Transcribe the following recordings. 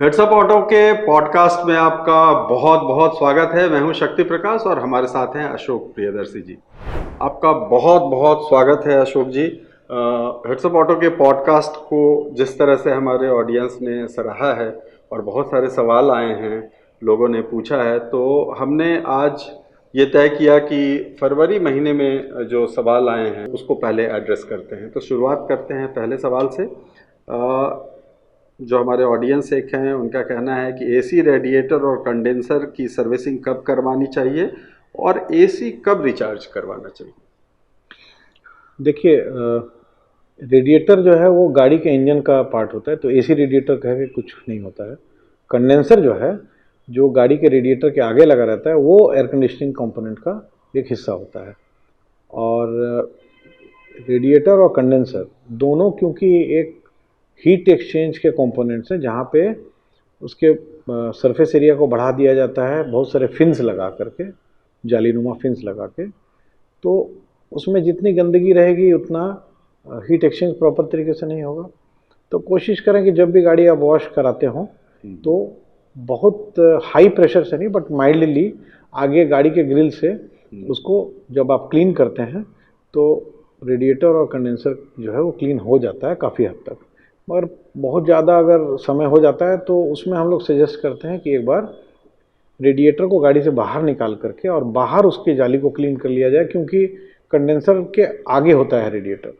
Heads up auto के podcast में आपका बहुत बहुत स्वागत है। मैं हूं शक्ति प्रकाश और हमारे साथ हैं अशोक प्रियदर्शी जी। आपका बहुत बहुत स्वागत है अशोक जी। हेड्सअप ऑटो के पॉडकास्ट को जिस तरह से हमारे ऑडियंस ने सराहा है और बहुत सारे सवाल आए हैं, लोगों ने पूछा है, तो हमने आज ये तय किया कि फरवरी महीने में जो सवाल आए हैं उसको पहले एड्रेस करते हैं। तो शुरुआत करते हैं पहले सवाल से। जो हमारे ऑडियंस एक हैं, उनका कहना है कि एसी रेडिएटर और कंडेंसर की सर्विसिंग कब करवानी चाहिए और एसी कब रिचार्ज करवाना चाहिए। देखिए, रेडिएटर जो है वो गाड़ी के इंजन का पार्ट होता है, तो एसी रेडिएटर कह के कुछ नहीं होता है। कंडेंसर जो है, जो गाड़ी के रेडिएटर के आगे लगा रहता है, वो एयर कंडीशनिंग कंपोनेंट का एक हिस्सा होता है। और रेडिएटर और कंडेंसर दोनों क्योंकि एक हीट एक्सचेंज के कंपोनेंट्स हैं, जहाँ पे उसके सरफेस एरिया को बढ़ा दिया जाता है बहुत सारे फिन्स लगा करके, जालीनुमा फिन्स लगा के, तो उसमें जितनी गंदगी रहेगी उतना हीट एक्सचेंज प्रॉपर तरीके से नहीं होगा। तो कोशिश करें कि जब भी गाड़ी आप वॉश कराते हों तो बहुत हाई प्रेशर से नहीं, बट माइल्डली आगे गाड़ी के ग्रिल से उसको जब आप क्लीन करते हैं तो रेडिएटर और कंडेंसर जो है वो क्लीन हो जाता है काफ़ी हद तक। मगर बहुत ज़्यादा अगर समय हो जाता है तो उसमें हम लोग सजेस्ट करते हैं कि एक बार रेडिएटर को गाड़ी से बाहर निकाल करके और बाहर उसकी जाली को क्लीन कर लिया जाए, क्योंकि कंडेंसर के आगे होता है रेडिएटर।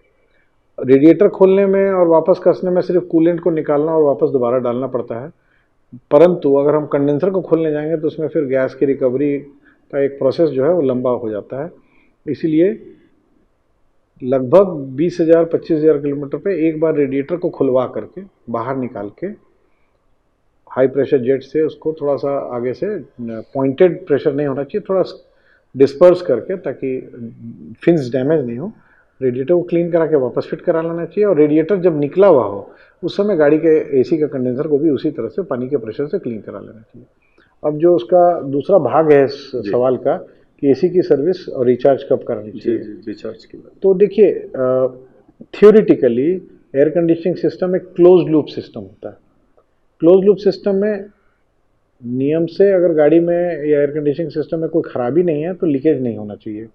रेडिएटर खोलने में और वापस कसने में सिर्फ कूलेंट को निकालना और वापस दोबारा डालना पड़ता है, परंतु अगर हम कंडेंसर को खोलने जाएंगे तो उसमें फिर गैस की रिकवरी का एक प्रोसेस जो है वो लंबा हो जाता है। इसीलिए लगभग 20,000-25,000 किलोमीटर पे एक बार रेडिएटर को खुलवा करके बाहर निकाल के हाई प्रेशर जेट से उसको थोड़ा सा आगे से, पॉइंटेड प्रेशर नहीं होना चाहिए, थोड़ा डिस्पर्स करके ताकि फिन्स डैमेज नहीं हो, रेडिएटर को क्लीन करा के वापस फिट करा लेना चाहिए। और रेडिएटर जब निकला हुआ हो उस समय गाड़ी के एसी का कंडेंसर को भी उसी तरह से पानी के प्रेशर से क्लीन करा लेना चाहिए। अब जो उसका दूसरा भाग है इस सवाल का कि एसी की सर्विस और रिचार्ज कब करानी चाहिए, रिचार्ज की बात। तो देखिए, थियोरिटिकली एयर कंडीशनिंग सिस्टम एक क्लोज लूप सिस्टम होता है। क्लोज लूप सिस्टम में नियम से अगर गाड़ी में या एयर कंडीशनिंग सिस्टम में कोई खराबी नहीं है तो लीकेज नहीं होना चाहिए,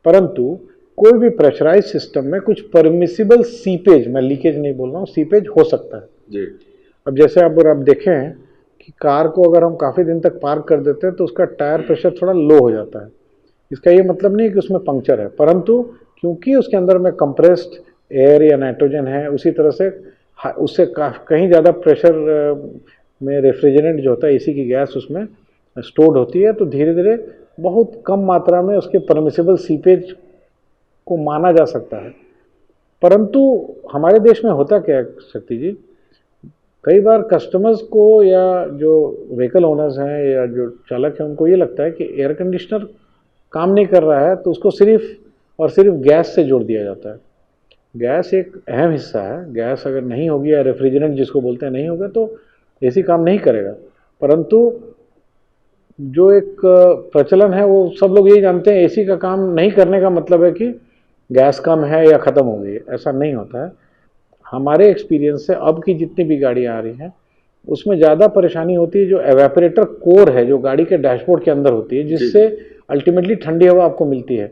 परंतु कोई भी प्रेशराइज सिस्टम में कुछ परमिसिबल सीपेज, मैं लीकेज नहीं बोल रहा हूँ, सीपेज हो सकता है जी। अब जैसे आप देखें कि कार को अगर हम काफ़ी दिन तक पार्क कर देते हैं तो उसका टायर प्रेशर थोड़ा लो हो जाता है। इसका ये मतलब नहीं कि उसमें पंक्चर है, परंतु क्योंकि उसके अंदर में कंप्रेस्ड एयर या नाइट्रोजन है, उसी तरह से उससे कहीं ज़्यादा प्रेशर में रेफ्रिजरेंट जो होता है, एसी की गैस उसमें स्टोर्ड होती है, तो धीरे धीरे बहुत कम मात्रा में उसके परमिसिबल सीपेज को माना जा सकता है। परंतु हमारे देश में होता क्या है शक्ति जी, कई बार कस्टमर्स को या जो व्हीकल ओनर्स हैं या जो चालक हैं उनको ये लगता है कि एयर कंडीशनर काम नहीं कर रहा है तो उसको सिर्फ और सिर्फ गैस से जोड़ दिया जाता है। गैस एक अहम हिस्सा है, गैस अगर नहीं होगी या रेफ्रिजरेंट जिसको बोलते हैं नहीं होगा तो एसी काम नहीं करेगा। परंतु जो एक प्रचलन है वो सब लोग यही जानते हैं, एसी का काम नहीं करने का मतलब है कि गैस कम है या ख़त्म हो गई है, ऐसा नहीं होता है। हमारे एक्सपीरियंस से अब की जितनी भी गाड़ियाँ आ रही हैं उसमें ज़्यादा परेशानी होती है जो एवेपोरेटर कोर है, जो गाड़ी के डैशबोर्ड के अंदर होती है, जिससे अल्टीमेटली ठंडी हवा आपको मिलती है,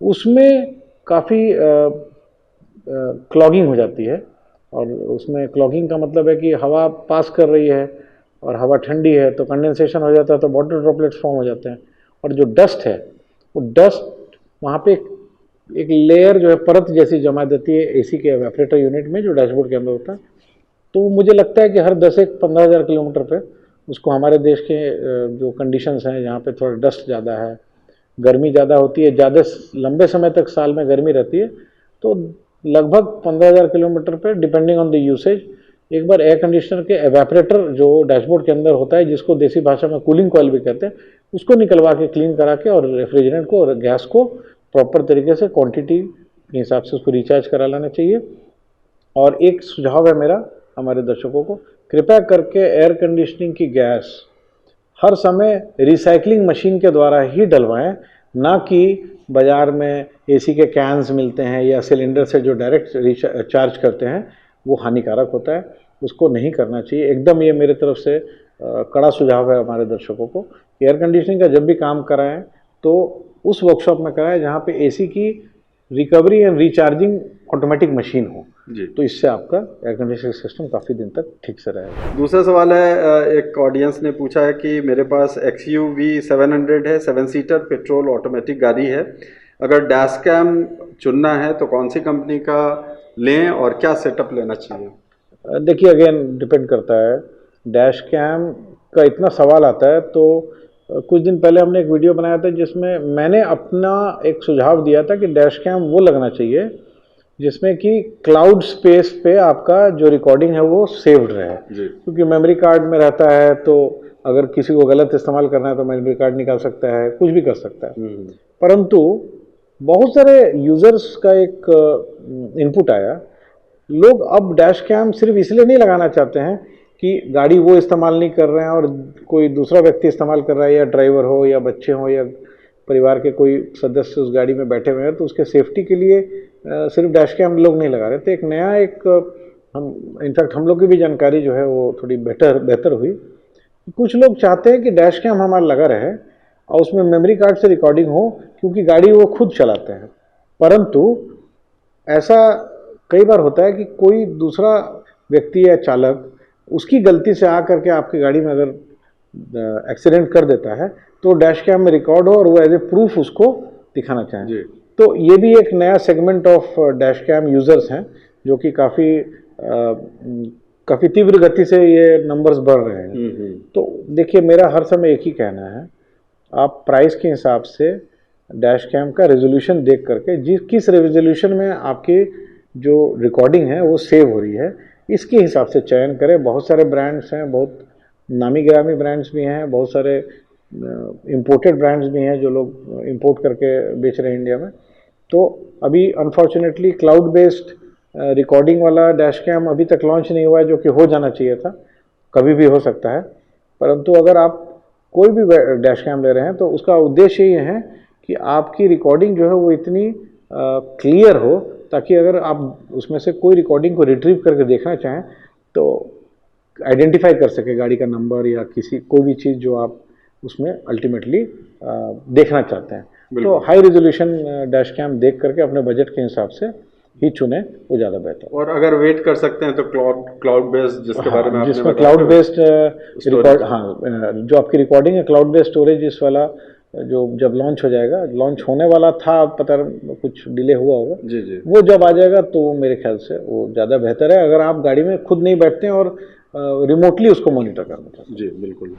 उसमें काफ़ी क्लॉगिंग हो जाती है। और उसमें क्लॉगिंग का मतलब है कि हवा पास कर रही है और हवा ठंडी है तो कंडेंसेशन हो जाता है, तो वाटर ड्रॉपलेट्स फॉर्म हो जाते हैं। और जो डस्ट है वो डस्ट वहाँ पे एक लेयर जो है परत जैसी जमा देती है एसी के एवेपोरेटर यूनिट में जो डैशबोर्ड के अंदर होता है। तो मुझे लगता है कि हर 10-15,000 किलोमीटर पे उसको, हमारे देश के जो कंडीशंस हैं जहाँ पे थोड़ा डस्ट ज़्यादा है, गर्मी ज़्यादा होती है, ज़्यादा लंबे समय तक साल में गर्मी रहती है, तो लगभग 15,000 किलोमीटर पे डिपेंडिंग ऑन द यूसेज एक बार एयर कंडीशनर के एवेपोरेटर जो डैशबोर्ड के अंदर होता है, जिसको देसी भाषा में कूलिंग कॉइल भी कहते हैं, उसको निकलवा के क्लीन करा के और रेफ्रिजरेंट को और गैस को प्रॉपर तरीके से क्वांटिटी के हिसाब से उसको रिचार्ज करा लेना चाहिए। और एक सुझाव है मेरा हमारे दर्शकों को, कृपया करके एयर कंडीशनिंग की गैस हर समय रिसाइकलिंग मशीन के द्वारा ही डलवाएं, ना कि बाज़ार में एसी के कैन्स मिलते हैं या सिलेंडर से जो डायरेक्ट चार्ज करते हैं, वो हानिकारक होता है। उसको नहीं करना चाहिए एकदम। ये मेरे तरफ से कड़ा सुझाव है हमारे दर्शकों को कि एयर कंडीशनिंग का जब भी काम कराएं तो उस वर्कशॉप में कराएं जहाँ पे एसी की recovery and recharging automatic machine हो जी। तो इससे आपका एयर कंडीशनिंग सिस्टम काफ़ी दिन तक ठीक से रहेगा। दूसरा सवाल है, एक ऑडियंस ने पूछा है कि मेरे पास XUV 700 है, 7 सीटर पेट्रोल ऑटोमेटिक गाड़ी है, अगर डैश कैम चुनना है तो कौन सी कंपनी का लें और क्या सेटअप लेना चाहिए? देखिए अगेन डिपेंड करता है, डैश कैम का इतना सवाल आता है तो कुछ दिन पहले हमने एक वीडियो बनाया था जिसमें मैंने अपना एक सुझाव दिया था कि डैश कैम वो लगना चाहिए जिसमें कि क्लाउड स्पेस पे आपका जो रिकॉर्डिंग है वो सेव्ड रहे, क्योंकि मेमोरी कार्ड में रहता है तो अगर किसी को गलत इस्तेमाल करना है तो मेमोरी कार्ड निकाल सकता है, कुछ भी कर सकता है। परंतु बहुत सारे यूजर्स का एक इनपुट आया, लोग अब डैश कैम सिर्फ इसलिए नहीं लगाना चाहते हैं कि गाड़ी वो इस्तेमाल नहीं कर रहे हैं और कोई दूसरा व्यक्ति इस्तेमाल कर रहा है, या ड्राइवर हो या बच्चे हो या परिवार के कोई सदस्य उस गाड़ी में बैठे हुए हैं, तो उसके सेफ्टी के लिए सिर्फ डैश कैम लोग नहीं लगा रहे थे। एक नया हम इनफैक्ट हम लोग की भी जानकारी जो है वो थोड़ी बेहतर हुई। कुछ लोग चाहते हैं कि डैश कैम हमारा लगा रहे और उसमें मेमोरी कार्ड से रिकॉर्डिंग हो, क्योंकि गाड़ी वो खुद चलाते हैं। परंतु ऐसा कई बार होता है कि कोई दूसरा व्यक्ति या चालक उसकी गलती से आकर के आपकी गाड़ी में अगर एक्सीडेंट कर देता है तो डैश कैम में रिकॉर्ड हो और वो एज ए प्रूफ उसको दिखाना चाहें। तो ये भी एक नया segment of dash cam users हैं जो कि काफ़ी तीव्र गति से ये नंबर्स बढ़ रहे हैं। तो देखिए मेरा हर समय एक ही कहना है, आप प्राइस के हिसाब से डैश कैम का रेजोल्यूशन देख करके किस रेजोल्यूशन में आपकी जो रिकॉर्डिंग है वो सेव हो रही है इसके हिसाब से चयन करें। बहुत सारे ब्रांड्स हैं, बहुत नामी गिरामी ब्रांड्स भी हैं, बहुत सारे इम्पोर्टेड ब्रांड्स भी हैं जो लोग इंपोर्ट करके बेच रहे हैं इंडिया में। तो अभी अनफॉर्चुनेटली क्लाउड बेस्ड रिकॉर्डिंग वाला डैश कैम अभी तक लॉन्च नहीं हुआ है, जो कि हो जाना चाहिए था, कभी भी हो सकता है। परंतु अगर आप कोई भी डैश कैम ले रहे हैं तो उसका उद्देश्य ये है कि आपकी रिकॉर्डिंग जो है वो इतनी क्लियर हो ताकि अगर आप उसमें से कोई रिकॉर्डिंग को रिट्रीव करके देखना चाहें तो आइडेंटिफाई कर सके गाड़ी का नंबर या कोई भी चीज़ जो आप उसमें अल्टीमेटली देखना चाहते हैं। तो हाई रेजोल्यूशन डैश कैम देख करके अपने बजट के हिसाब से ही चुने, वो ज़्यादा बेहतर। और अगर वेट कर सकते हैं तो क्लाउड बेस्ड जिसके बारे में जिसमें क्लाउड बेस्ड रिकॉर्ड, जो आपकी रिकॉर्डिंग है क्लाउड बेस्ड स्टोरेज, इस वाला जो जब लॉन्च हो जाएगा, लॉन्च होने वाला था, पता कुछ डिले हुआ होगा, जी। वो जब आ जाएगा तो मेरे ख्याल से वो ज़्यादा बेहतर है अगर आप गाड़ी में खुद नहीं बैठते हैं और रिमोटली उसको मॉनिटर करना चाहते हैं। जी बिल्कुल।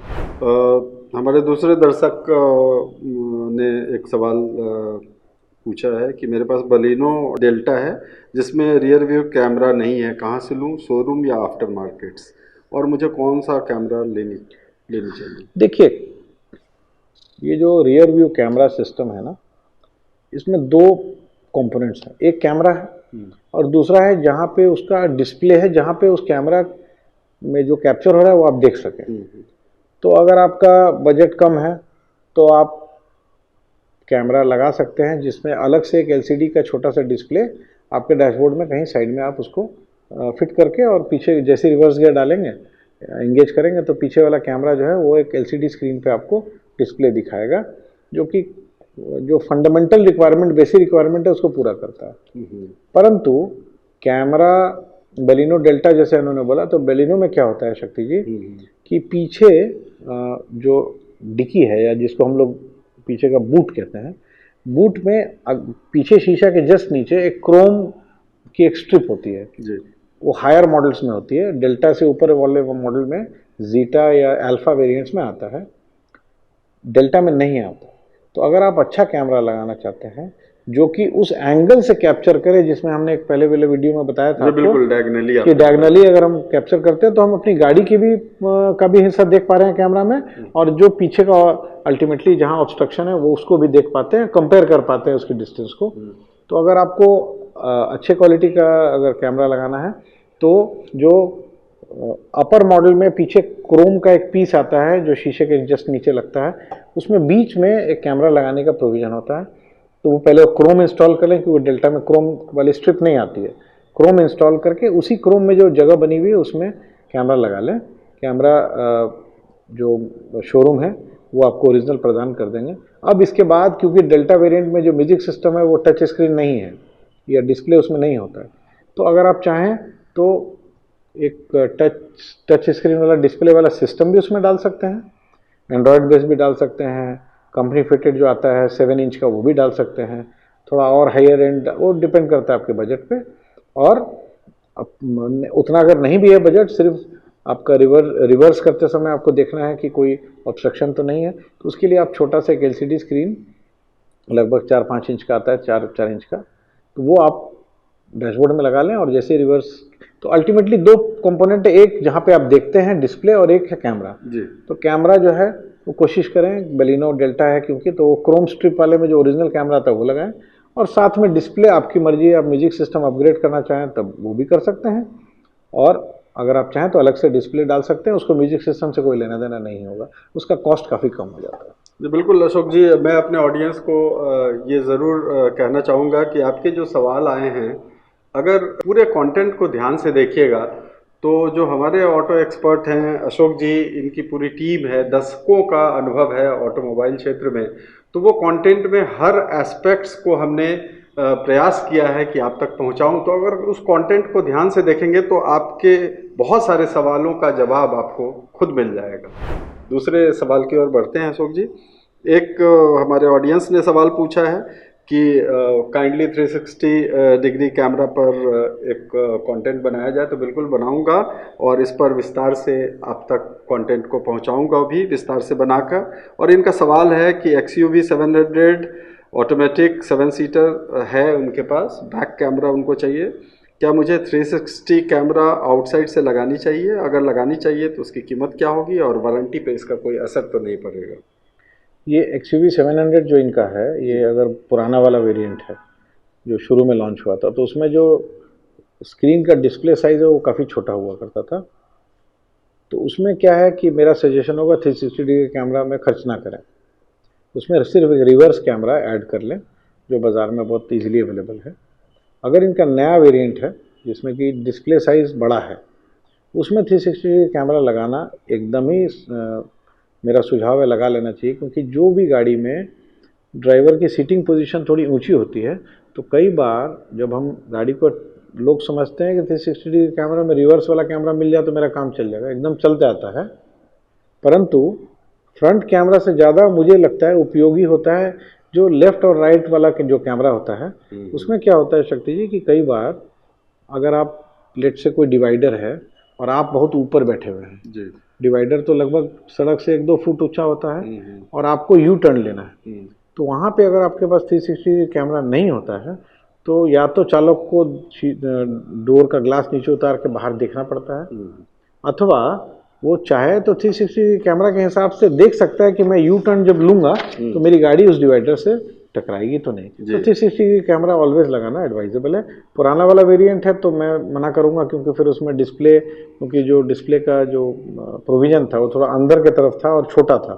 हमारे दूसरे दर्शक ने एक सवाल पूछा है कि मेरे पास बलिनो डेल्टा है जिसमें रियर व्यू कैमरा नहीं है, कहाँ से लूँ, शोरूम या आफ्टर मार्केट्स, और मुझे कौन सा कैमरा लेनी चाहिए? देखिए ये जो रियर व्यू कैमरा सिस्टम है ना, इसमें दो कंपोनेंट्स हैं, एक कैमरा है और दूसरा है जहाँ पे उसका डिस्प्ले है, जहाँ पे उस कैमरा में जो कैप्चर हो रहा है वो आप देख सकें। तो अगर आपका बजट कम है तो आप कैमरा लगा सकते हैं जिसमें अलग से एक LCD का छोटा सा डिस्प्ले आपके डैशबोर्ड में कहीं साइड में आप उसको फिट करके, और पीछे जैसे रिवर्स गियर डालेंगे, एंगेज करेंगे तो पीछे वाला कैमरा जो है वो एक LCD स्क्रीन पे आपको डिस्प्ले दिखाएगा, जो कि जो फंडामेंटल रिक्वायरमेंट, बेसिक रिक्वायरमेंट है उसको पूरा करता है। परंतु कैमरा बेलिनो डेल्टा जैसे उन्होंने बोला, तो बेलिनो में क्या होता है शक्ति जी कि पीछे जो डिक्की है या जिसको हम लोग पीछे का बूट कहते हैं, बूट में पीछे शीशा के जस्ट नीचे एक क्रोम की एक स्ट्रिप होती है जी। वो हायर मॉडल्स में होती है, डेल्टा से ऊपर वाले मॉडल में जीटा या अल्फा वेरिएंट्स में आता है, डेल्टा में नहीं आता। तो अगर आप अच्छा कैमरा लगाना चाहते हैं जो कि उस एंगल से कैप्चर करे जिसमें हमने एक पहले वाले वीडियो में बताया था बिल्कुल डायगनली, कि डायगनली अगर हम कैप्चर करते हैं तो हम अपनी गाड़ी की भी का भी हिस्सा देख पा रहे हैं कैमरा में, और जो पीछे का अल्टीमेटली जहां ऑब्स्ट्रक्शन है वो उसको भी देख पाते हैं, कंपेयर कर पाते हैं उसकी डिस्टेंस को। तो अगर आपको अच्छे क्वालिटी का अगर कैमरा लगाना है तो जो अपर मॉडल में पीछे क्रोम का एक पीस आता है जो शीशे के जस्ट नीचे लगता है, उसमें बीच में एक कैमरा लगाने का प्रोविजन होता है। तो वो पहले क्रोम इंस्टॉल कर लें, क्योंकि डेल्टा में क्रोम वाली स्ट्रिप नहीं आती है, क्रोम इंस्टॉल करके उसी क्रोम में जो जगह बनी हुई है उसमें कैमरा लगा लें। कैमरा जो शोरूम है वो आपको ओरिजिनल प्रदान कर देंगे। अब इसके बाद क्योंकि डेल्टा वेरिएंट में जो म्यूजिक सिस्टम है वो टच स्क्रीन नहीं है या डिस्प्ले उसमें नहीं होता है, तो अगर आप चाहें तो एक टच स्क्रीन वाला डिस्प्ले वाला सिस्टम भी उसमें डाल सकते हैं, एंड्रॉयड बेस भी डाल सकते हैं, कंपनी फिटेड जो आता है 7 इंच का वो भी डाल सकते हैं, थोड़ा और हायर एंड वो डिपेंड करता है आपके बजट पे। और उतना अगर नहीं भी है बजट, सिर्फ आपका रिवर्स करते समय आपको देखना है कि कोई ऑब्स्ट्रक्शन तो नहीं है, तो उसके लिए आप छोटा सा एक LCD स्क्रीन लगभग 4-5 इंच का आता है, 4 इंच का, तो वो आप डैशबोर्ड में लगा लें और जैसे रिवर्स, तो अल्टीमेटली 2 कंपोनेंट है, एक जहाँ पे आप देखते हैं डिस्प्ले और एक है कैमरा जी। तो कैमरा जो है वो कोशिश करें बलिनो डेल्टा है क्योंकि, तो वो क्रोम स्ट्रिप वाले में जो ओरिजिनल कैमरा था वो लगाएं, और साथ में डिस्प्ले आपकी मर्जी है, आप म्यूजिक सिस्टम अपग्रेड करना चाहें तब वो भी कर सकते हैं, और अगर आप चाहें तो अलग से डिस्प्ले डाल सकते हैं, उसको म्यूजिक सिस्टम से कोई लेना देना नहीं होगा, उसका कॉस्ट काफ़ी कम हो जाता है। जी बिल्कुल अशोक जी, मैं अपने ऑडियंस को ये ज़रूर कहना चाहूँगा कि आपके जो सवाल आए हैं, अगर पूरे कंटेंट को ध्यान से देखिएगा तो जो हमारे ऑटो एक्सपर्ट हैं अशोक जी, इनकी पूरी टीम है, दशकों का अनुभव है ऑटोमोबाइल क्षेत्र में, तो वो कंटेंट में हर एस्पेक्ट्स को हमने प्रयास किया है कि आप तक पहुंचाऊं। तो अगर उस कंटेंट को ध्यान से देखेंगे तो आपके बहुत सारे सवालों का जवाब आपको खुद मिल जाएगा। दूसरे सवाल की ओर बढ़ते हैं अशोक जी। एक हमारे ऑडियंस ने सवाल पूछा है कि काइंडली 360 डिग्री कैमरा पर एक कंटेंट बनाया जाए, तो बिल्कुल बनाऊंगा और इस पर विस्तार से आप तक कंटेंट को पहुंचाऊंगा भी विस्तार से बनाकर। और इनका सवाल है कि XUV 700 ऑटोमेटिक 7 सीटर है उनके पास, बैक कैमरा उनको चाहिए, क्या मुझे 360 कैमरा आउटसाइड से लगानी चाहिए? अगर लगानी चाहिए तो उसकी कीमत क्या होगी और वारंटी पे इसका कोई असर तो नहीं पड़ेगा? ये XUV 700 जो इनका है, ये अगर पुराना वाला वेरिएंट है जो शुरू में लॉन्च हुआ था, तो उसमें जो स्क्रीन का डिस्प्ले साइज़ है वो काफ़ी छोटा हुआ करता था। तो उसमें क्या है कि मेरा सजेशन होगा 360 डिग्री कैमरा में खर्च ना करें, उसमें सिर्फ एक रिवर्स कैमरा ऐड कर लें जो बाज़ार में बहुत ईजिली अवेलेबल है। अगर इनका नया वेरिएंट है जिसमें कि डिस्प्ले साइज़ बड़ा है, उसमें 360 डिग्री कैमरा लगाना एकदम ही मेरा सुझाव है, लगा लेना चाहिए, क्योंकि जो भी गाड़ी में ड्राइवर की सीटिंग पोजीशन थोड़ी ऊंची होती है, तो कई बार जब हम गाड़ी को, लोग समझते हैं कि 360 डिग्री कैमरा में रिवर्स वाला कैमरा मिल जाए तो मेरा काम चल जाएगा, एकदम चल जाता है, परंतु फ्रंट कैमरा से ज़्यादा मुझे लगता है उपयोगी होता है जो लेफ़्ट और राइट वाला जो कैमरा होता है। उसमें क्या होता है शक्ति जी कि कई बार अगर आप लेट से कोई डिवाइडर है और आप बहुत ऊपर बैठे हुए हैं जी, डिवाइडर तो लगभग सड़क से 1-2 फुट ऊंचा होता है और आपको यू टर्न लेना है, तो वहाँ पे अगर आपके पास 360 कैमरा नहीं होता है तो या तो चालक को डोर का ग्लास नीचे उतार के बाहर देखना पड़ता है, अथवा वो चाहे तो 360 कैमरा के हिसाब से देख सकता है कि मैं यू टर्न जब लूँगा तो मेरी गाड़ी उस डिवाइडर से टकराएगी तो नहीं। तो 360 कैमरा ऑलवेज लगाना एडवाइजेबल है। पुराना वाला वेरिएंट है तो मैं मना करूंगा, क्योंकि फिर उसमें डिस्प्ले, क्योंकि जो डिस्प्ले का जो प्रोविज़न था वो थोड़ा अंदर के तरफ था और छोटा था,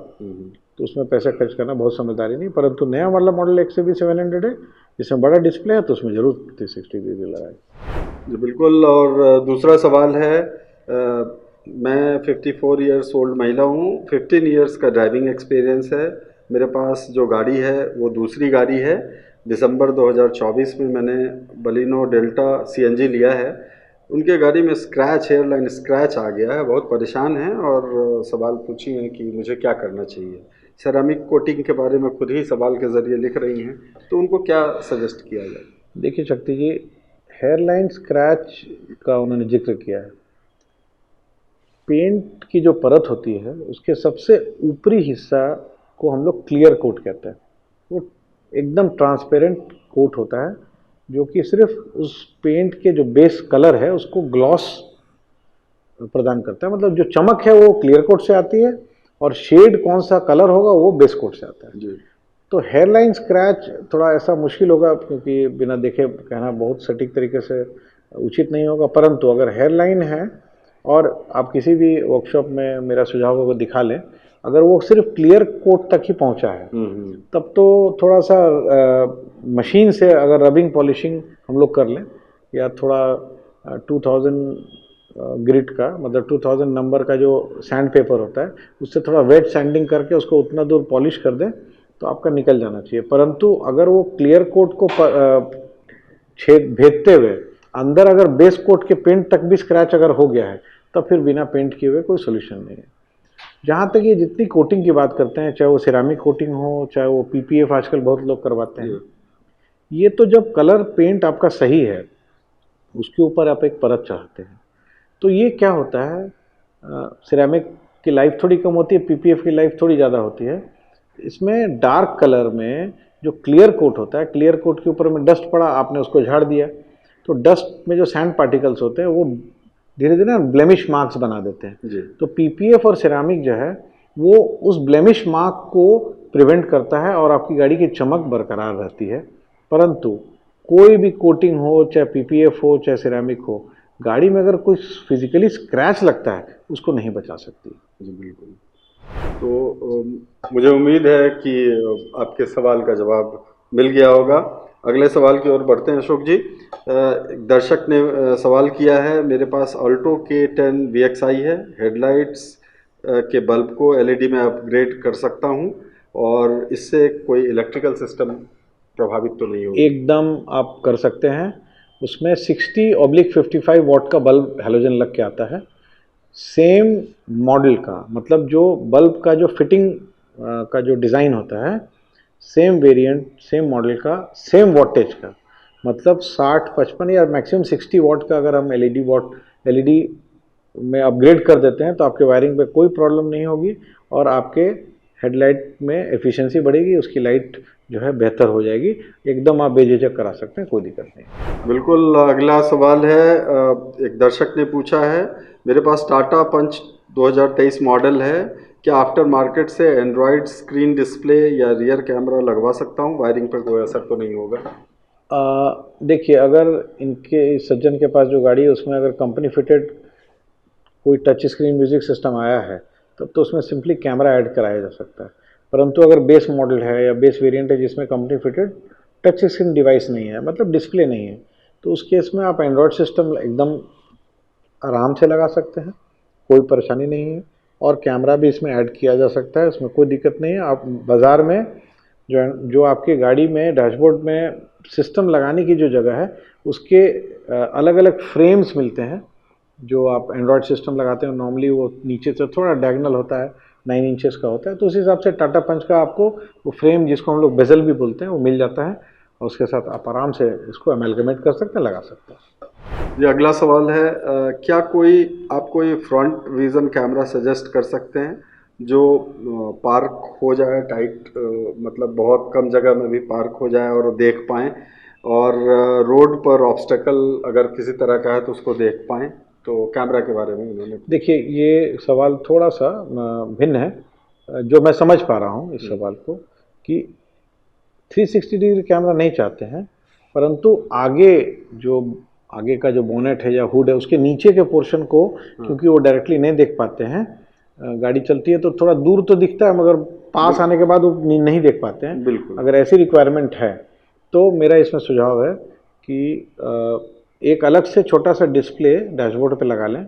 तो उसमें पैसा खर्च करना बहुत समझदारी नहीं। परंतु नया वाला मॉडल XUV 700 है जिसमें बड़ा डिस्प्ले है, तो उसमें ज़रूर 360 डिग्री लगाए जी बिल्कुल। और दूसरा सवाल है, मैं 54 ईयर्स ओल्ड महिला हूँ, 15 ईयर्स का ड्राइविंग एक्सपीरियंस है, मेरे पास जो गाड़ी है वो दूसरी गाड़ी है। दिसंबर 2024 में मैंने बलिनो डेल्टा CNG लिया है, उनके गाड़ी में स्क्रैच, हेयरलाइन स्क्रैच आ गया है, बहुत परेशान हैं और सवाल पूछी हैं कि मुझे क्या करना चाहिए। सेरामिक कोटिंग के बारे में खुद ही सवाल के ज़रिए लिख रही हैं, तो उनको क्या सजेस्ट किया जाए? देखिए शक्ति जी, हेयरलाइन स्क्रैच का उन्होंने जिक्र किया है, पेंट की जो परत होती है उसके सबसे ऊपरी हिस्सा को हम लोग क्लियर कोट कहते हैं, वो एकदम ट्रांसपेरेंट कोट होता है जो कि सिर्फ उस पेंट के जो बेस कलर है उसको ग्लॉस प्रदान करता है, मतलब जो चमक है वो क्लियर कोट से आती है और शेड कौन सा कलर होगा वो बेस कोट से आता है जी। तो हेयरलाइन स्क्रैच थोड़ा ऐसा मुश्किल होगा, क्योंकि बिना देखे कहना बहुत सटीक तरीके से उचित नहीं होगा, परंतु अगर हेयरलाइन है और आप किसी भी वर्कशॉप में मेरा सुझाव होगा दिखा लें, अगर वो सिर्फ क्लियर कोट तक ही पहुंचा है तब तो थोड़ा सा मशीन से अगर रबिंग पॉलिशिंग हम लोग कर लें या थोड़ा 2000 ग्रिट का, मतलब 2000 नंबर का जो सैंड पेपर होता है उससे थोड़ा वेट सैंडिंग करके उसको उतना दूर पॉलिश कर दें तो आपका निकल जाना चाहिए। परंतु अगर वो क्लियर कोट को छेद भेदते हुए अंदर अगर बेस कोट के पेंट तक भी स्क्रैच अगर हो गया है तब फिर बिना पेंट किए हुए कोई सोल्यूशन नहीं है। जहाँ तक ये जितनी कोटिंग की बात करते हैं, चाहे वो सिरामिक कोटिंग हो, चाहे वो पीपीएफ आजकल बहुत लोग करवाते हैं, ये तो जब कलर पेंट आपका सही है उसके ऊपर आप एक परत चढ़ाते हैं तो ये क्या होता है, सिरेमिक की लाइफ थोड़ी कम होती है, पीपीएफ की लाइफ थोड़ी ज़्यादा होती है। इसमें डार्क कलर में जो क्लियर कोट होता है, क्लियर कोट के ऊपर में डस्ट पड़ा, आपने उसको झाड़ दिया तो डस्ट में जो सैंड पार्टिकल्स होते हैं वो धीरे धीरे ना ब्लेमिश मार्क्स बना देते हैं जी। तो पीपीएफ और सिरेमिक जो है वो उस ब्लेमिश मार्क को प्रिवेंट करता है और आपकी गाड़ी की चमक बरकरार रहती है। परंतु कोई भी कोटिंग हो, चाहे पीपीएफ हो चाहे सिरेमिक हो, गाड़ी में अगर कोई फिजिकली स्क्रैच लगता है उसको नहीं बचा सकती जी। बिल्कुल। तो मुझे उम्मीद है कि आपके सवाल का जवाब मिल गया होगा। अगले सवाल की ओर बढ़ते हैं अशोक जी। एक दर्शक ने सवाल किया है, मेरे पास ऑल्टो K10 VXI है, हेडलाइट्स के बल्ब को एलईडी में अपग्रेड कर सकता हूं और इससे कोई इलेक्ट्रिकल सिस्टम प्रभावित तो नहीं होगा? एकदम आप कर सकते हैं। उसमें 60/55 वॉट का बल्ब हैलोजन लग के आता है, सेम मॉडल का, मतलब जो बल्ब का जो फिटिंग का जो डिज़ाइन होता है, सेम वेरिएंट, सेम मॉडल का, सेम वॉटेज का, मतलब 60-55 या मैक्सिमम 60 वॉट का अगर हम एलईडी में अपग्रेड कर देते हैं तो आपके वायरिंग पे कोई प्रॉब्लम नहीं होगी और आपके हेडलाइट में एफिशिएंसी बढ़ेगी, उसकी लाइट जो है बेहतर हो जाएगी। एकदम आप बेझिझक करा सकते हैं, कोई दिक्कत नहीं। बिल्कुल। अगला सवाल है, एक दर्शक ने पूछा है, मेरे पास टाटा पंच 2023 मॉडल है, क्या आफ्टर मार्केट से एंड्रॉयड स्क्रीन डिस्प्ले या रियर कैमरा लगवा सकता हूँ? वायरिंग पर कोई असर तो नहीं होगा? देखिए, अगर इनके सज्जन के पास जो गाड़ी है उसमें अगर कंपनी फिटेड कोई टच स्क्रीन म्यूजिक सिस्टम आया है तब तो उसमें सिंपली कैमरा ऐड कराया जा सकता है। परंतु अगर बेस मॉडल है या बेस वेरिएंट है जिसमें company fitted touch screen device नहीं है, मतलब डिस्प्ले नहीं है, तो उस केस में आप एंड्रॉयड सिस्टम एकदम आराम से लगा सकते हैं, कोई परेशानी नहीं है। और कैमरा भी इसमें ऐड किया जा सकता है, उसमें कोई दिक्कत नहीं है। आप बाज़ार में जो आपकी गाड़ी में डैशबोर्ड में सिस्टम लगाने की जो जगह है उसके अलग अलग फ्रेम्स मिलते हैं। जो आप एंड्रॉयड सिस्टम लगाते हैं नॉर्मली वो नीचे से थोड़ा डायगोनल होता है, 9 इंचेस का होता है, तो उस हिसाब से टाटा पंच का आपको वो फ्रेम, जिसको हम लोग बेजल भी बोलते हैं, वो मिल जाता है और उसके साथ आप आराम से इसको अमेलगमेट कर सकते हैं, लगा सकते हैं। ये अगला सवाल है, क्या आप कोई फ्रंट विजन कैमरा सजेस्ट कर सकते हैं जो पार्क हो जाए टाइट, मतलब बहुत कम जगह में भी पार्क हो जाए और देख पाएँ, और रोड पर ऑब्स्टेकल अगर किसी तरह का है तो उसको देख पाएँ? तो कैमरा के बारे में उन्होंने, देखिए ये सवाल थोड़ा सा भिन्न है। जो मैं समझ पा रहा हूँ इस सवाल को कि 360 डिग्री कैमरा नहीं चाहते हैं, परंतु आगे का जो बोनेट है या हुड है उसके नीचे के पोर्शन को, क्योंकि वो डायरेक्टली नहीं देख पाते हैं, गाड़ी चलती है तो थोड़ा दूर तो दिखता है मगर पास आने के बाद वो नहीं देख पाते हैं। बिल्कुल। अगर ऐसी रिक्वायरमेंट है तो मेरा इसमें सुझाव है कि एक अलग से छोटा सा डिस्प्ले डैशबोर्ड पे लगा लें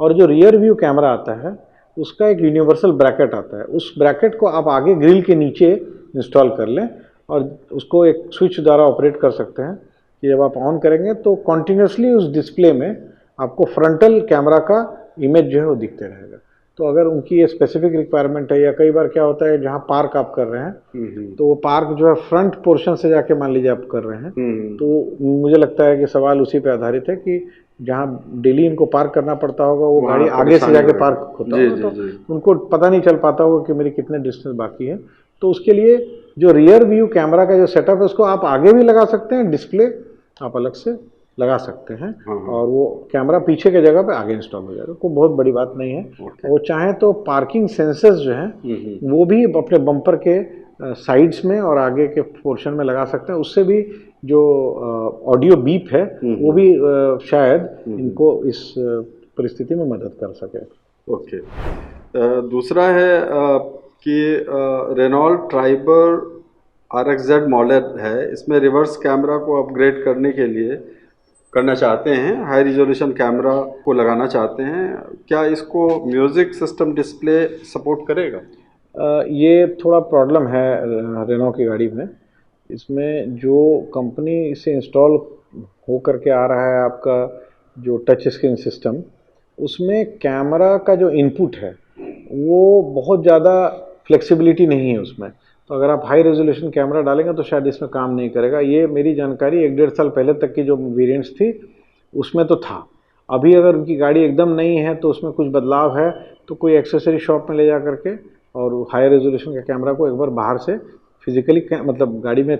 और जो रियर व्यू कैमरा आता है उसका एक यूनिवर्सल ब्रैकेट आता है, उस ब्रैकेट को आप आगे ग्रिल के नीचे इंस्टॉल कर लें और उसको एक स्विच द्वारा ऑपरेट कर सकते हैं कि जब आप ऑन करेंगे तो कॉन्टिन्यूसली उस डिस्प्ले में आपको फ्रंटल कैमरा का इमेज जो है वो दिखते रहेगा। तो अगर उनकी ये स्पेसिफिक रिक्वायरमेंट है, या कई बार क्या होता है जहाँ पार्क आप कर रहे हैं तो वो पार्क जो है फ्रंट पोर्शन से जाके मान लीजिए आप कर रहे हैं, तो मुझे लगता है कि सवाल उसी पे आधारित है कि जहाँ डेली इनको पार्क करना पड़ता होगा वो गाड़ी आगे से जाके पार्क होता होगा तो उनको पता नहीं चल पाता होगा कि मेरी कितने डिस्टेंस बाकी है। तो उसके लिए जो रियर व्यू कैमरा का जो सेटअप है उसको आप आगे भी लगा सकते हैं, डिस्प्ले आप अलग से लगा सकते हैं और वो कैमरा पीछे के जगह पे आगे इंस्टॉल हो जाएगा, कोई बहुत बड़ी बात नहीं है। वो चाहे तो पार्किंग सेंसर्स जो हैं वो भी अपने बम्पर के साइड्स में और आगे के पोर्शन में लगा सकते हैं, उससे भी जो ऑडियो बीप है वो भी शायद इनको इस परिस्थिति में मदद कर सके। ओके। दूसरा है कि रेनॉल्ट ट्राइबर RXZ मॉडल है, इसमें रिवर्स कैमरा को अपग्रेड करने के लिए करना चाहते हैं, हाई रिजोल्यूशन कैमरा को लगाना चाहते हैं, क्या इसको म्यूज़िक सिस्टम डिस्प्ले सपोर्ट करेगा? ये थोड़ा प्रॉब्लम है रेनो की गाड़ी में। इसमें जो कंपनी से इंस्टॉल हो करके आ रहा है आपका जो टच स्क्रीन सिस्टम, उसमें कैमरा का जो इनपुट है वो बहुत ज़्यादा फ्लेक्सिबिलिटी नहीं है उसमें। तो अगर आप हाई रेजोल्यूशन कैमरा डालेंगे तो शायद इसमें काम नहीं करेगा। ये मेरी जानकारी 1-1.5 साल पहले तक की जो वेरिएंट्स थी उसमें तो था। अभी अगर उनकी गाड़ी एकदम नई है तो उसमें कुछ बदलाव है, तो कोई एक्सेसरी शॉप में ले जा करके और हाई रेजोल्यूशन के कैमरा को एक बार बाहर से फिजिकली मतलब गाड़ी में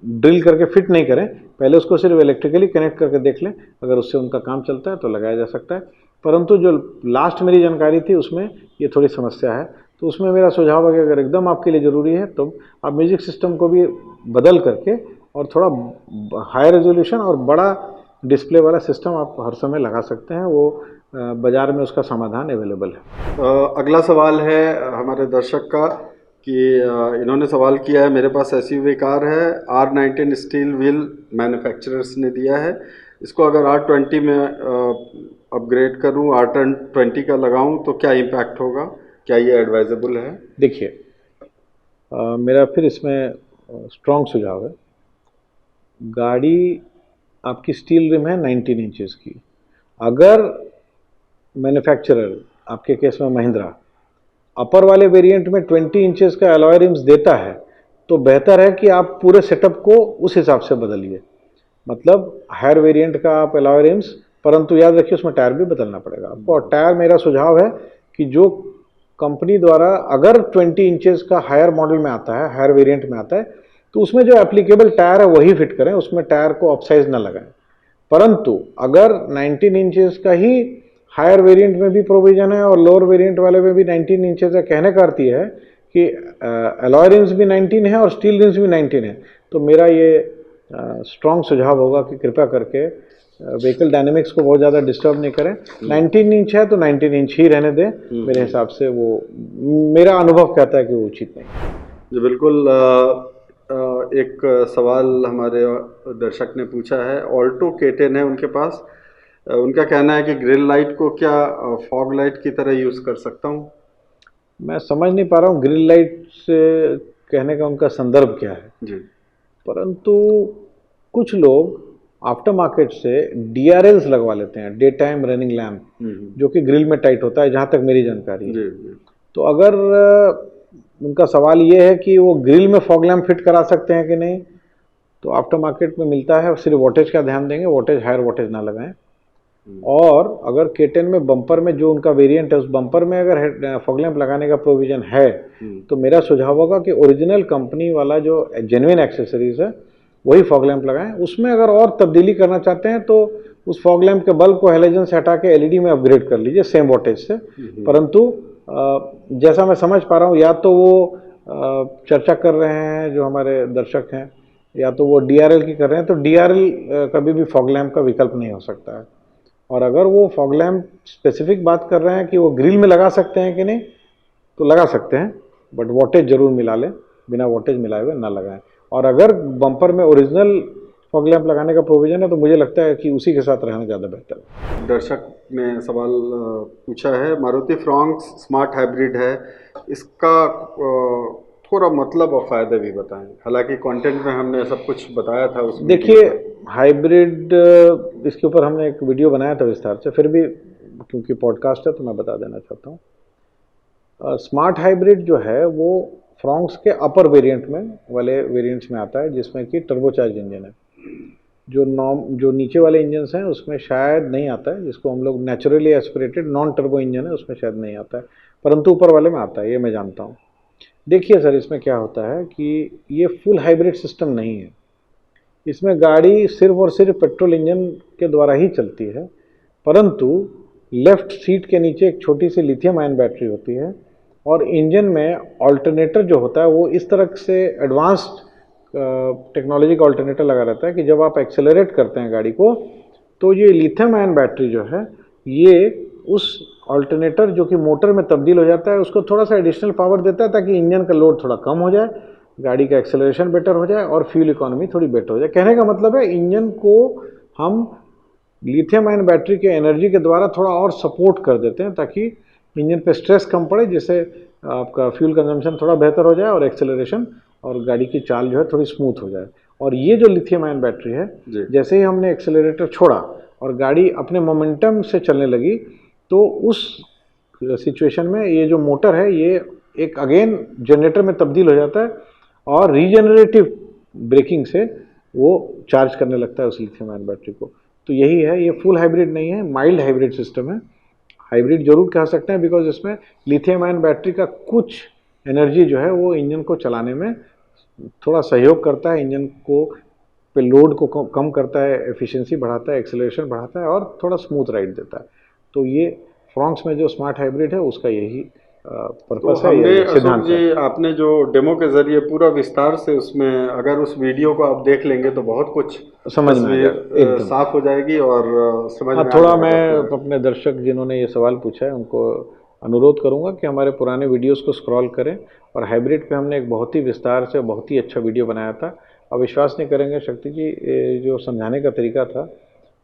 ड्रिल करके फिट नहीं करें, पहले उसको सिर्फ इलेक्ट्रिकली कनेक्ट करके देख लें। अगर उससे उनका काम चलता है तो लगाया जा सकता है। परंतु जो लास्ट मेरी जानकारी थी उसमें ये थोड़ी समस्या है। तो उसमें मेरा सुझाव है कि अगर एकदम आपके लिए ज़रूरी है तो आप म्यूज़िक सिस्टम को भी बदल करके और थोड़ा हाई रेजोल्यूशन और बड़ा डिस्प्ले वाला सिस्टम आप हर समय लगा सकते हैं। वो बाज़ार में उसका समाधान अवेलेबल है। अगला सवाल है हमारे दर्शक का कि इन्होंने सवाल किया है, मेरे पास एसयूवी कार है, R19 स्टील व्हील मैन्युफैक्चरर्स ने दिया है, इसको अगर R20 में अपग्रेड करूं, R20 का लगाऊं तो क्या इम्पैक्ट होगा, क्या ये एडवाइजेबल है? देखिए, मेरा फिर इसमें स्ट्रॉन्ग सुझाव है। गाड़ी आपकी स्टील रिम है 19 इंचेस की। अगर मैन्युफैक्चरर, आपके केस में महिंद्रा, अपर वाले वेरिएंट में 20 इंचेस का अलॉय रिम्स देता है तो बेहतर है कि आप पूरे सेटअप को उस हिसाब से बदलिए। मतलब हायर वेरिएंट का आप अलॉय रिम्स, परंतु याद रखिए उसमें टायर भी बदलना पड़ेगा आपको। और टायर, मेरा सुझाव है कि जो कंपनी द्वारा अगर 20 इंचेस का हायर मॉडल में आता है, हायर वेरिएंट में आता है, तो उसमें जो एप्लीकेबल टायर है वही फिट करें, उसमें टायर को अपसाइज ना लगाएं। परंतु अगर 19 इंचेस का ही हायर वेरिएंट में भी प्रोविजन है और लोअर वेरिएंट वाले में भी 19 इंचेस है, कहने का अर्थ है कि अलॉय रिम्स भी 19 है और स्टील रिम्स भी 19 है, तो मेरा ये स्ट्रॉन्ग सुझाव होगा कि कृपया करके व्हीकल डायनेमिक्स को बहुत ज़्यादा डिस्टर्ब नहीं करें। 19 इंच है तो 19 इंच ही रहने दें। मेरे हिसाब से वो, मेरा अनुभव कहता है कि वो उचित नहीं। जी बिल्कुल। एक सवाल हमारे दर्शक ने पूछा है, ऑल्टो K10 है उनके पास, उनका कहना है कि ग्रिल लाइट को क्या फॉग लाइट की तरह यूज़ कर सकता हूँ? मैं समझ नहीं पा रहा हूँ ग्रिल लाइट से कहने का उनका संदर्भ क्या है जी। परंतु कुछ लोग आफ्टर मार्केट से DRLs लगवा लेते हैं, डे टाइम रनिंग लैम्प, जो कि ग्रिल में टाइट होता है, जहाँ तक मेरी जानकारी है। जी। तो अगर उनका सवाल ये है कि वो ग्रिल में फॉग लैम्प फिट करा सकते हैं कि नहीं, तो आफ्टर मार्केट में मिलता है, सिर्फ वोल्टेज का ध्यान देंगे, वोल्टेज हायर वोल्टेज ना लगाएं। और अगर K10 में बम्पर में जो उनका वेरिएंट है उस बम्पर में अगर फॉग लैम्प लगाने का प्रोविजन है तो मेरा सुझाव होगा कि ओरिजिनल कंपनी वाला जो जेन्युइन एक्सेसरीज है वही फॉग लैम्प लगाएं। उसमें अगर और तब्दीली करना चाहते हैं तो उस फॉग लैम्प के बल्ब को हैलोजन से हटा के LED में अपग्रेड कर लीजिए सेम वोल्टेज से। परंतु जैसा मैं समझ पा रहा हूँ, या तो वो चर्चा कर रहे हैं जो हमारे दर्शक हैं, या तो वो DRL की कर रहे हैं, तो DRL कभी भी फॉग लैम्प का विकल्प नहीं हो सकता है। और अगर वो फॉग लैम्प स्पेसिफिक बात कर रहे हैं कि वो ग्रिल में लगा सकते हैं कि नहीं, तो लगा सकते हैं, बट वोल्टेज जरूर मिला लें, बिना वोल्टेज मिलाए हुए ना लगाएं। और अगर बम्पर में ओरिजिनल फॉग लैम्प लगाने का प्रोविजन है तो मुझे लगता है कि उसी के साथ रहना ज़्यादा बेहतर है। दर्शक ने सवाल पूछा है, मारुति फ्रॉन्क्स स्मार्ट हाइब्रिड है, इसका थोड़ा मतलब और फ़ायदे भी बताएं। हालांकि कंटेंट में हमने सब कुछ बताया था उसमें। देखिए, हाइब्रिड, इसके ऊपर हमने एक वीडियो बनाया था विस्तार से, फिर भी क्योंकि पॉडकास्ट है तो मैं बता देना चाहता हूँ। स्मार्ट हाइब्रिड जो है वो फ्रॉन्क्स के अपर वेरिएंट में वाले वेरिएंट्स में आता है, जिसमें कि टर्बोचार्ज इंजन है। जो नीचे वाले इंजन्स हैं उसमें शायद नहीं आता है, जिसको हम लोग naturally aspirated non turbo engine है उसमें शायद नहीं आता है, परंतु ऊपर वाले में आता है, ये मैं जानता हूँ। देखिए सर, इसमें क्या होता है कि ये फुल हाइब्रिड सिस्टम नहीं है। इसमें गाड़ी सिर्फ और सिर्फ पेट्रोल इंजन के द्वारा ही चलती है, परंतु लेफ्ट सीट के नीचे एक छोटी सी लिथियम आयन बैटरी होती है और इंजन में ऑल्टरनेटर जो होता है वो इस तरह से एडवांस्ड टेक्नोलॉजी का ऑल्टरनेटर लगा रहता है कि जब आप एक्सेलरेट करते हैं गाड़ी को तो ये लिथियम आयन बैटरी जो है ये उस ऑल्टरनेटर जो कि मोटर में तब्दील हो जाता है उसको थोड़ा सा एडिशनल पावर देता है ताकि इंजन का लोड थोड़ा कम हो जाए, गाड़ी का एक्सेलरेशन बेटर हो जाए और फ्यूल इकोनॉमी थोड़ी बेटर हो जाए। कहने का मतलब है इंजन को हम लिथियम आयन बैटरी के एनर्जी के द्वारा थोड़ा और सपोर्ट कर देते हैं ताकि इंजन पे स्ट्रेस कम पड़े, जिससे आपका फ्यूल कंजम्पशन थोड़ा बेहतर हो जाए और एक्सेलरेशन और गाड़ी की चाल जो है थोड़ी स्मूथ हो जाए। और ये जो लिथियम आयन बैटरी है, जैसे ही हमने एक्सेलरेटर छोड़ा और गाड़ी अपने मोमेंटम से चलने लगी, तो उस सिचुएशन में ये जो मोटर है ये एक अगेन जनरेटर में तब्दील हो जाता है और रीजनरेटिव ब्रेकिंग से वो चार्ज करने लगता है उस लिथियम आयन बैटरी को। तो यही है, ये फुल हाइब्रिड नहीं है, माइल्ड हाइब्रिड सिस्टम है। हाइब्रिड जरूर कह सकते हैं बिकॉज इसमें लिथियम आयन बैटरी का कुछ एनर्जी जो है वो इंजन को चलाने में थोड़ा सहयोग करता है, इंजन को पे लोड को कम करता है, एफिशिएंसी बढ़ाता है, एक्सेलरेशन बढ़ाता है और थोड़ा स्मूथ राइड देता है। तो ये फ्रॉन्क्स में जो स्मार्ट हाइब्रिड है उसका यही पर्पस तो है, हमने यही अशोक सिद्धांत जी है। आपने जो डेमो के जरिए पूरा विस्तार से उसमें अगर उस वीडियो को आप देख लेंगे तो बहुत कुछ समझ में आ जाएगा तस्वीर एकदम। साफ हो जाएगी और समझ हाँ, में आ थोड़ा जाएगा मैं पूरा। अपने दर्शक जिन्होंने ये सवाल पूछा है उनको अनुरोध करूंगा कि हमारे पुराने वीडियोस को स्क्रॉल करें, और हाइब्रिड पे हमने एक बहुत ही विस्तार से बहुत ही अच्छा वीडियो बनाया था। अब विश्वास नहीं करेंगे शक्ति जी, ये जो समझाने का तरीका था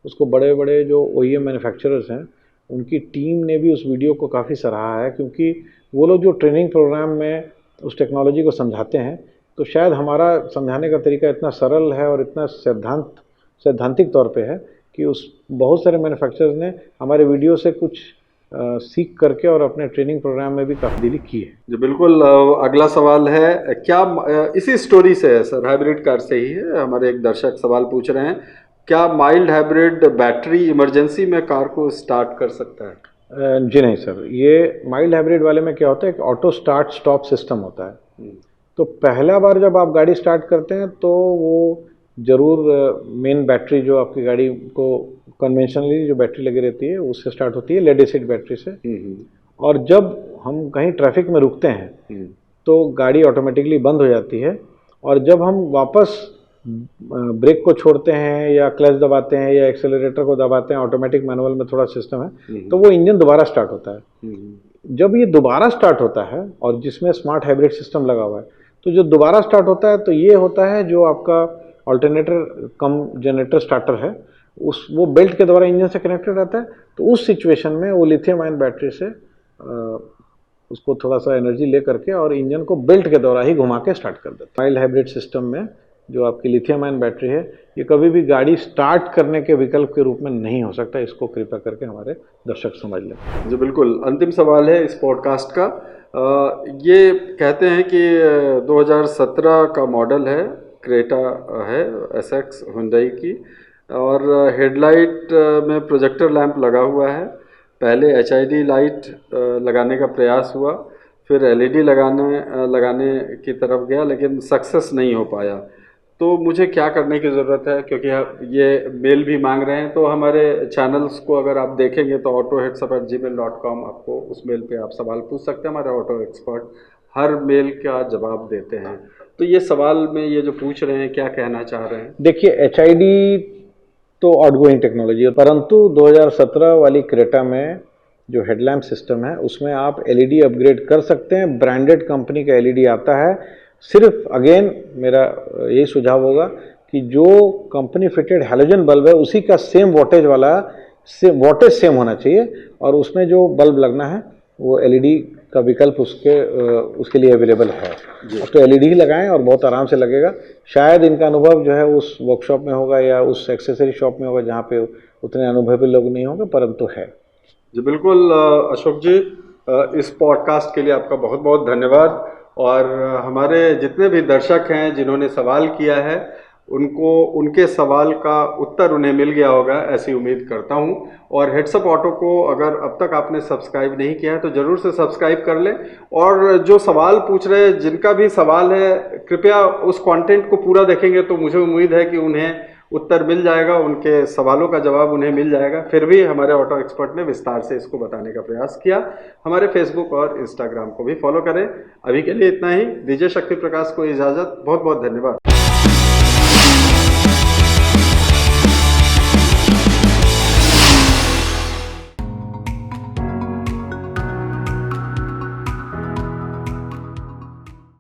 उसको बड़े बड़े जो OEM मैन्युफैक्चरर्स हैं उनकी टीम ने भी उस वीडियो को काफ़ी सराहा है, क्योंकि वो लोग जो ट्रेनिंग प्रोग्राम में उस टेक्नोलॉजी को समझाते हैं तो शायद हमारा समझाने का तरीका इतना सरल है और इतना सैद्धांतिक तौर पे है कि उस बहुत सारे मैन्युफैक्चरर्स ने हमारे वीडियो से कुछ सीख करके और अपने ट्रेनिंग प्रोग्राम में भी तब्दीली की है। जी बिल्कुल। अगला सवाल है, क्या इसी स्टोरी से है सर, हाइब्रिड कार से ही है। हमारे एक दर्शक सवाल पूछ रहे हैं, क्या माइल्ड हाइब्रिड बैटरी इमरजेंसी में कार को स्टार्ट कर सकता है? जी नहीं सर, ये माइल्ड हाइब्रिड वाले में क्या होता है कि ऑटो स्टार्ट स्टॉप सिस्टम होता है। तो पहला बार जब आप गाड़ी स्टार्ट करते हैं तो वो ज़रूर मेन बैटरी जो आपकी गाड़ी को कन्वेंशनली जो बैटरी लगी रहती है उससे स्टार्ट होती है, लेड एसिड बैटरी से। और जब हम कहीं ट्रैफिक में रुकते हैं तो गाड़ी ऑटोमेटिकली बंद हो जाती है, और जब हम वापस ब्रेक को छोड़ते हैं या क्लच दबाते हैं या एक्सेलरेटर को दबाते हैं, ऑटोमेटिक मैनुअल में थोड़ा सिस्टम है, तो वो इंजन दोबारा स्टार्ट होता है। जब ये दोबारा स्टार्ट होता है और जिसमें स्मार्ट हाइब्रिड सिस्टम लगा हुआ है, तो जो दोबारा स्टार्ट होता है तो ये होता है जो आपका अल्टरनेटर कम जनरेटर स्टार्टर है, उस वो बेल्ट के द्वारा इंजन से कनेक्टेड रहता है। तो उस सिचुएशन में वो लिथियम आयन बैटरी से उसको थोड़ा सा एनर्जी ले करके और इंजन को बेल्ट के द्वारा ही घुमा के स्टार्ट कर देता है। माइल्ड हाइब्रिड सिस्टम में जो आपकी लिथियम आयन बैटरी है ये कभी भी गाड़ी स्टार्ट करने के विकल्प के रूप में नहीं हो सकता, इसको कृपया करके हमारे दर्शक समझ लें। जी बिल्कुल। अंतिम सवाल है इस पॉडकास्ट का, ये कहते हैं कि 2017 का मॉडल है, क्रेटा है SX हुंडई की, और हेडलाइट में प्रोजेक्टर लैंप लगा हुआ है। पहले HID लाइट लगाने का प्रयास हुआ, फिर LED लगाने की तरफ गया लेकिन सक्सेस नहीं हो पाया। तो मुझे क्या करने की ज़रूरत है, क्योंकि ये मेल भी मांग रहे हैं। तो हमारे चैनल्स को अगर आप देखेंगे तो autoheadsUp@gmail.com, आपको उस मेल पे आप सवाल पूछ सकते हैं। हमारे ऑटो एक्सपर्ट हर मेल का जवाब देते हैं। तो ये सवाल में ये जो पूछ रहे हैं, क्या कहना चाह रहे हैं? देखिए, HID तो आउटगोइंग टेक्नोलॉजी है, परंतु 2017 वाली क्रेटा में जो हेडलैम्प सिस्टम है उसमें आप LED अपग्रेड कर सकते हैं। ब्रांडेड कंपनी का LED आता है। सिर्फ अगेन मेरा यही सुझाव होगा कि जो कंपनी फिटेड हैलोजन बल्ब है उसी का सेम वोटेज वाला वोटेज सेम होना चाहिए, और उसमें जो बल्ब लगना है वो LED का विकल्प उसके लिए अवेलेबल है। तो LED ही लगाएं और बहुत आराम से लगेगा। शायद इनका अनुभव जो है उस वर्कशॉप में होगा या उस एक्सेसरी शॉप में होगा जहाँ पे उतने अनुभवी लोग नहीं होंगे, परंतु है। जी बिल्कुल। अशोक जी, इस पॉडकास्ट के लिए आपका बहुत बहुत धन्यवाद। और हमारे जितने भी दर्शक हैं जिन्होंने सवाल किया है उनको उनके सवाल का उत्तर उन्हें मिल गया होगा, ऐसी उम्मीद करता हूं। और हेड्सअप ऑटो को अगर अब तक आपने सब्सक्राइब नहीं किया है तो ज़रूर से सब्सक्राइब कर लें। और जो सवाल पूछ रहे हैं, जिनका भी सवाल है, कृपया उस कंटेंट को पूरा देखेंगे तो मुझे उम्मीद है कि उन्हें उत्तर मिल जाएगा, उनके सवालों का जवाब उन्हें मिल जाएगा। फिर भी हमारे ऑटो एक्सपर्ट ने विस्तार से इसको बताने का प्रयास किया। हमारे फेसबुक और इंस्टाग्राम को भी फॉलो करें। अभी के लिए इतना ही। दीजिए शक्ति प्रकाश को इजाज़त। बहुत बहुत धन्यवाद।